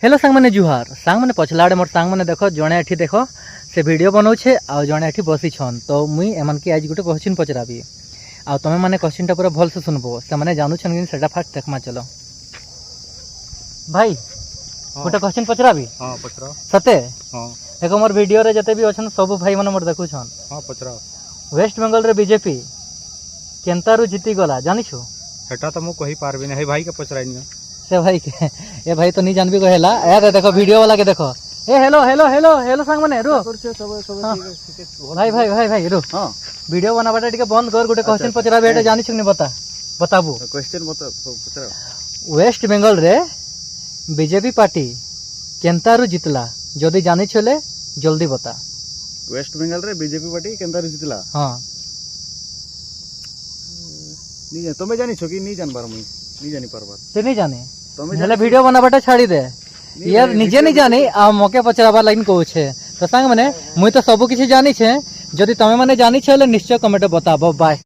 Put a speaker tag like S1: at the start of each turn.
S1: Hello सांग मैंने जुहार सांग मैंने पछला आड़े मोर सांग मैंने देखो जड़े एठी देखो से वीडियो बनाऊे आ जड़े एठी बसी छन तो मुई एमन के आज गोटे क्वेश्चन पचराबी आ तुम मैंने क्वेश्चन पूरा भल से सुनबो से मैंने जानू छन सेटा फास्ट देखमा चलो भाई गोटे क्वेश्चन पचराबी
S2: हां पचरा
S1: सते
S2: हां
S1: देखो मोर वीडियो रे जते भी अछन सब भाई माने मोर देखु छन
S2: हां पचरा
S1: वेस्ट बंगाल रे बीजेपी केनतारू जीती गला जानी छु
S2: हेटा तो मु कहि पारबी नै हे भाई के पचराइनी
S1: से भाई के ए भाई तो नहीं जानबी कहेला ए देखो वीडियो वाला के देखो ए हेलो हेलो हेलो हेलो सांग माने रो भाई भाई भाई भाई रो
S2: हां
S1: वीडियो बनाबाटा टिके बंद कर गोटे क्वेश्चन पचरा बेटा जानी छु नि बताबू
S2: क्वेश्चन मत पचरा
S1: वेस्ट बंगाल रे बीजेपी पार्टी केनतारू जितला जदी जानी छले जल्दी बता
S2: वेस्ट बंगाल रे बीजेपी पार्टी केनतारू जितला
S1: हां
S2: नी तमे जानी छ कि नी जानबार मुई नी जानी परबार
S1: से नहीं जाने
S2: तमे
S1: हेले वीडियो बनाबाटा छाड़ी दे यार निजे नहीं जानी आ मके पचराबा लाइन कहू छे तो सांग माने मुई तो सब किछि जानी छे जदी तमे माने जानी छले निश्चय कमेंट बताबो बाय।